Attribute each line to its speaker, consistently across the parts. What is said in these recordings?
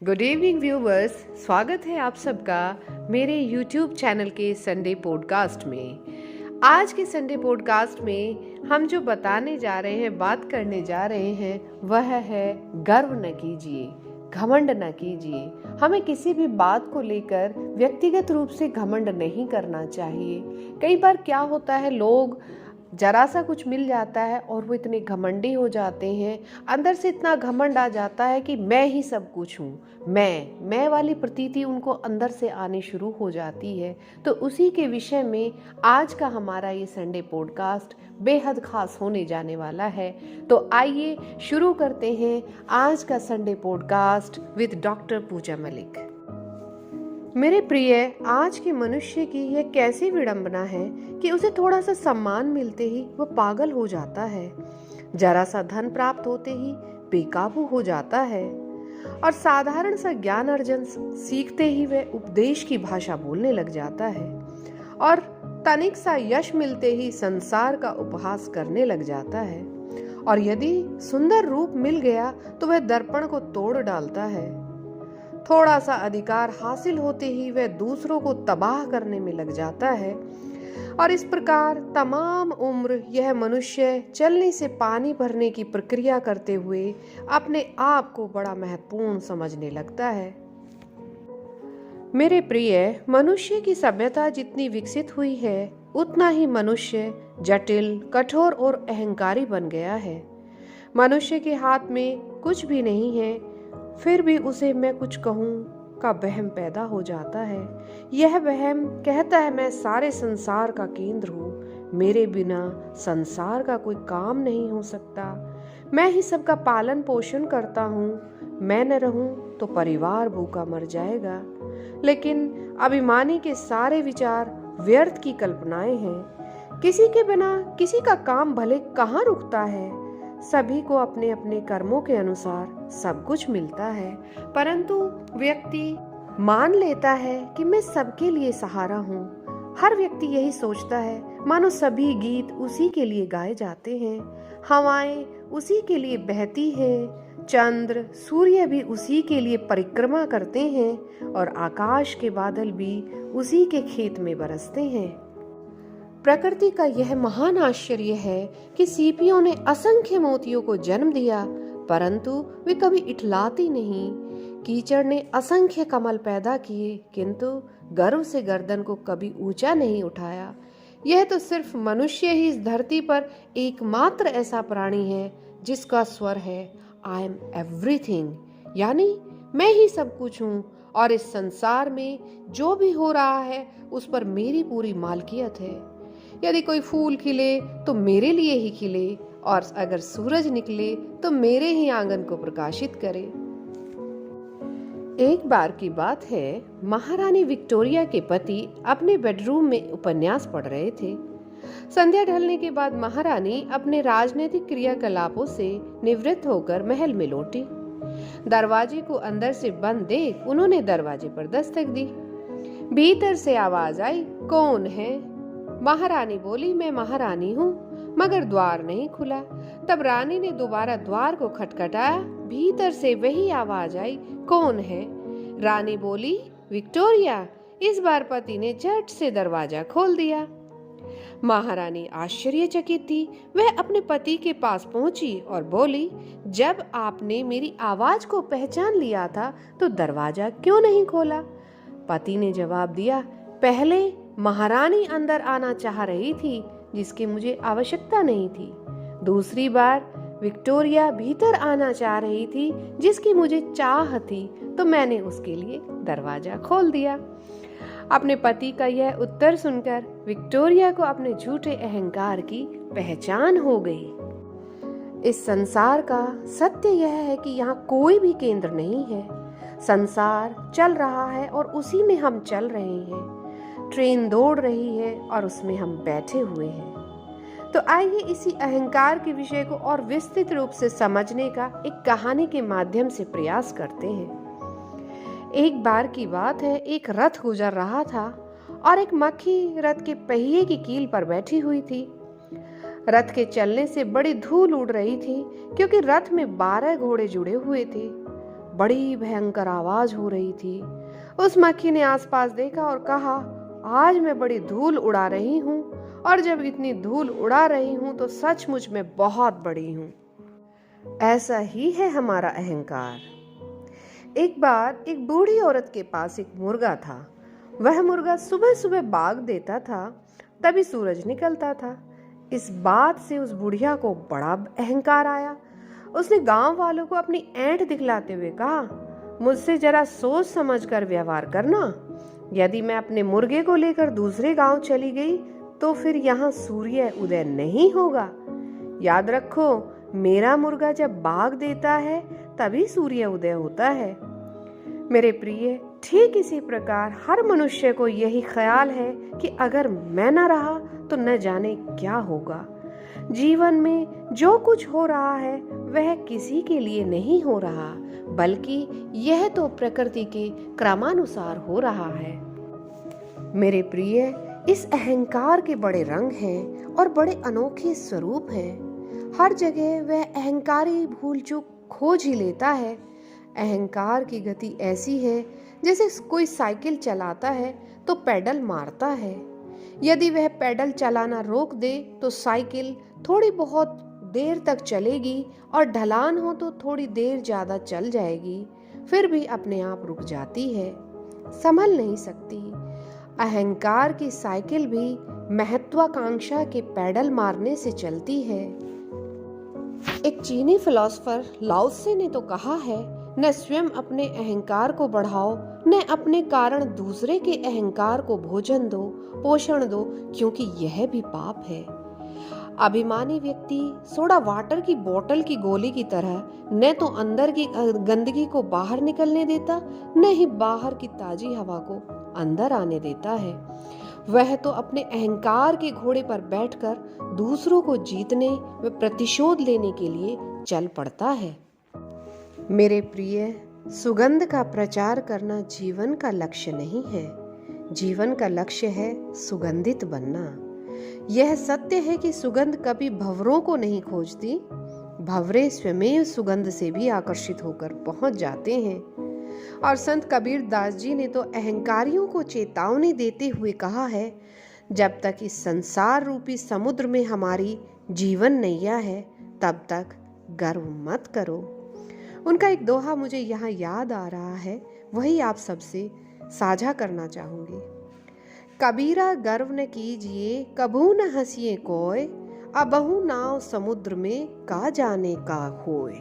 Speaker 1: Good evening viewers, स्वागत है आप सबका मेरे YouTube चैनल के संडे पॉडकास्ट में। आज के संडे पॉडकास्ट में हम जो बताने जा रहे हैं, बात करने जा रहे हैं, वह है गर्व न कीजिए, घमंड न कीजिए। हमें किसी भी बात को लेकर व्यक्तिगत रूप से घमंड नहीं करना चाहिए। कई बार क्या होता है, लोग जरा सा कुछ मिल जाता है और वो इतने घमंडी हो जाते हैं, अंदर से इतना घमंड आ जाता है कि मैं ही सब कुछ हूँ। मैं वाली प्रतीति उनको अंदर से आनी शुरू हो जाती है। तो उसी के विषय में आज का हमारा ये संडे पॉडकास्ट बेहद खास होने जाने वाला है। तो आइए शुरू करते हैं आज का संडे पॉडकास्ट विद डॉक्टर पूजा मलिक। मेरे प्रिय, आज के मनुष्य की यह कैसी विडंबना है कि उसे थोड़ा सा सम्मान मिलते ही वह पागल हो जाता है, जरा सा धन प्राप्त होते ही बेकाबू हो जाता है और साधारण सा ज्ञान अर्जन सीखते ही वह उपदेश की भाषा बोलने लग जाता है और तनिक सा यश मिलते ही संसार का उपहास करने लग जाता है। और यदि सुंदर रूप मिल गया तो वह दर्पण को तोड़ डालता है। थोड़ा सा अधिकार हासिल होते ही वह दूसरों को तबाह करने में लग जाता है। और इस प्रकार तमाम उम्र यह मनुष्य चलने से पानी भरने की प्रक्रिया करते हुए अपने आप को बड़ा महत्वपूर्ण समझने लगता है। मेरे प्रिय, मनुष्य की सभ्यता जितनी विकसित हुई है, उतना ही मनुष्य जटिल, कठोर और अहंकारी बन गया है। मनुष्य के हाथ में कुछ भी नहीं है, फिर भी उसे मैं कुछ कहूँ का वहम पैदा हो जाता है। यह वहम कहता है, मैं सारे संसार का केंद्र हूँ, मेरे बिना संसार का कोई काम नहीं हो सकता, मैं ही सबका पालन पोषण करता हूँ, मैं न रहूँ तो परिवार भूखा मर जाएगा। लेकिन अभिमानी के सारे विचार व्यर्थ की कल्पनाएं हैं। किसी के बिना किसी का काम भले कहाँ रुकता है। सभी को अपने अपने कर्मों के अनुसार सब कुछ मिलता है, परंतु व्यक्ति मान लेता है कि मैं सबके लिए सहारा हूँ। हर व्यक्ति यही सोचता है, मानो सभी गीत उसी के लिए गाए जाते हैं, हवाएं उसी के लिए बहती हैं, चंद्र सूर्य भी उसी के लिए परिक्रमा करते हैं और आकाश के बादल भी उसी के खेत में बरसते हैं। प्रकृति का यह महान आश्चर्य है कि सीपियों ने असंख्य मोतियों को जन्म दिया, परंतु वे कभी इठलाती नहीं। कीचड़ ने असंख्य कमल पैदा किए, किंतु गर्व से गर्दन को कभी ऊंचा नहीं उठाया। यह तो सिर्फ मनुष्य ही इस धरती पर एकमात्र ऐसा प्राणी है जिसका स्वर है, आई एम एवरीथिंग, यानी मैं ही सब कुछ हूँ और इस संसार में जो भी हो रहा है उस पर मेरी पूरी मालकियत है। यदि कोई फूल खिले तो मेरे लिए ही खिले और अगर सूरज निकले तो मेरे ही आंगन को प्रकाशित करे। एक बार की बात है, महारानी विक्टोरिया के पति अपने बेडरूम में उपन्यास पढ़ रहे थे। संध्या ढलने के बाद महारानी अपने राजनीतिक क्रियाकलापों से निवृत्त होकर महल में लौटी। दरवाजे को अंदर से बंद देख उन्होंने दरवाजे पर दस्तक दी। भीतर से आवाज आई, कौन है? महारानी बोली, मैं महारानी हूँ, मगर द्वार नहीं खुला। तब रानी ने दोबारा द्वार को खटखटाया। भीतर से वही आवाज आई, कौन है? रानी बोली, विक्टोरिया। इस बार पति ने झट से दरवाजा खोल दिया। महारानी आश्चर्यचकित थी। वह अपने पति के पास पहुंची और बोली, जब आपने मेरी आवाज को पहचान लिया था तो दरवाजा क्यों नहीं खोला? पति ने जवाब दिया, पहले महारानी अंदर आना चाह रही थी जिसकी मुझे आवश्यकता नहीं थी। दूसरी बार विक्टोरिया भीतर आना चाह रही थी जिसकी मुझे चाह थी, तो मैंने उसके लिए दरवाजा खोल दिया। अपने पति का यह उत्तर सुनकर विक्टोरिया को अपने झूठे अहंकार की पहचान हो गई। इस संसार का सत्य यह है कि यहाँ कोई भी केंद्र नहीं है। संसार चल रहा है और उसी में हम चल रहे हैं। ट्रेन दौड़ रही है और उसमें हम बैठे हुए हैं। तो आइए इसी अहंकार के विषय को और विस्तृत रूप से समझने का एक कहानी के माध्यम से प्रयास करते हैं। एक बार की बात है, एक रथ गुजर रहा था और एक मक्खी रथ के पहिए की कील पर बैठी हुई थी। रथ के चलने से बड़ी धूल उड़ रही थी क्योंकि रथ में 12 घोड़े जुड़े हुए थे। बड़ी भयंकर आवाज हो रही थी। उस मक्खी ने आसपास देखा और कहा, आज मैं बड़ी धूल उड़ा रही हूँ, और जब इतनी धूल उड़ा रही हूँ तो सचमुच में बहुत बड़ी हूँ। ऐसा ही है हमारा अहंकार। एक बार एक बूढ़ी औरत के पास एक मुर्गा था। वह मुर्गा सुबह सुबह बाग देता था, तभी सूरज निकलता था। इस बात से उस बुढ़िया को बड़ा अहंकार आया। उसने गांव वालों को अपनी ऐंठ दिखलाते हुए कहा, मुझसे जरा सोच समझ कर व्यवहार करना। यदि मैं अपने मुर्गे को लेकर दूसरे गांव चली गई तो फिर यहाँ सूर्य उदय नहीं होगा। याद रखो, मेरा मुर्गा जब बाग देता है तभी सूर्य उदय होता है। मेरे प्रिय, ठीक इसी प्रकार हर मनुष्य को यही ख्याल है कि अगर मैं न रहा तो न जाने क्या होगा। जीवन में जो कुछ हो रहा है वह किसी के लिए नहीं हो रहा, बल्कि यह तो प्रकृति के क्रमानुसार हो रहा है। मेरे प्रिय, इस अहंकार के बड़े रंग हैं और बड़े अनोखे स्वरूप हैं। हर जगह वह अहंकारी भूल चूक खोज ही लेता है। अहंकार की गति ऐसी है जैसे कोई साइकिल चलाता है तो पैडल मारता है। यदि वह पैडल चलाना रोक दे तो साइकिल थोड़ी बहुत देर तक चलेगी और ढलान हो तो थोड़ी देर ज़्यादा चल जाएगी, फिर भी अपने आप रुक जाती है, संभल नहीं सकती। अहंकार की साइकिल भी महत्वाकांक्षा के पैडल मारने से चलती है। एक चीनी फिलोसोफर लाओ त्से ने तो कहा है, न स्वयं अपने अहंकार को बढ़ाओ, न अपने कारण दूसरे के अहंकार को भोजन दो, पोषण दो, क्योंकि यह भी पाप है। अभिमानी व्यक्ति सोडा वाटर की बोतल की गोली की तरह न तो अंदर की गंदगी को बाहर निकलने देता, न ही बाहर की ताजी हवा को अंदर आने देता है। वह तो अपने अहंकार के घोड़े पर बैठकर दूसरों को जीतने व प्रतिशोध लेने के लिए चल पड़ता है। मेरे प्रिय, सुगंध का प्रचार करना जीवन का लक्ष्य नहीं है। जीवन का लक्ष्य है सुगंधित बनना। यह सत्य है कि सुगंध कभी भंवरों को नहीं खोजती, भंवरे स्वयं सुगंध से भी आकर्षित होकर पहुंच जाते हैं। और संत कबीर दास जी ने तो अहंकारियों को चेतावनी देते हुए कहा है, जब तक इस संसार रूपी समुद्र में हमारी जीवन नैया है तब तक गर्व मत करो। उनका एक दोहा मुझे यहाँ याद आ रहा है, वही आप सबसे साझा करना चाहूंगी। कबीरा गर्व न कीजिए, कभू न हंसिए कोय, अबहु नाव समुद्र में का जाने का होए।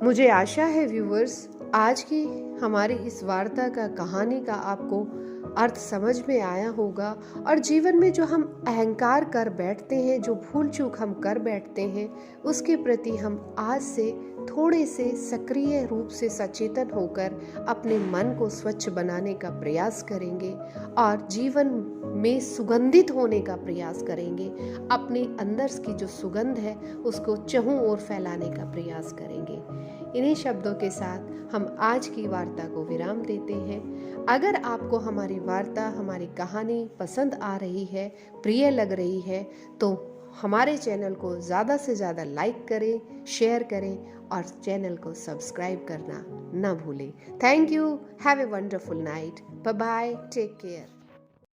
Speaker 1: मुझे आशा है व्यूवर्स, आज की हमारी इस वार्ता का कहानी का आपको अर्थ समझ में आया होगा, और जीवन में जो हम अहंकार कर बैठते हैं, जो भूल चूक हम कर बैठते हैं, उसके प्रति हम आज से थोड़े से सक्रिय रूप से सचेतन होकर अपने मन को स्वच्छ बनाने का प्रयास करेंगे और जीवन में सुगंधित होने का प्रयास करेंगे। अपने अंदर की जो सुगंध है उसको चहुं ओर फैलाने का प्रयास करेंगे। इन्हीं शब्दों के साथ हम आज की वार्ता को विराम देते हैं। अगर आपको हमारी वार्ता, हमारी कहानी पसंद आ रही है, प्रिय लग रही है, तो हमारे चैनल को ज़्यादा से ज़्यादा लाइक करें, शेयर करें और चैनल को सब्सक्राइब करना ना भूलें। Thank you. Have a wonderful night. Bye bye. Take care.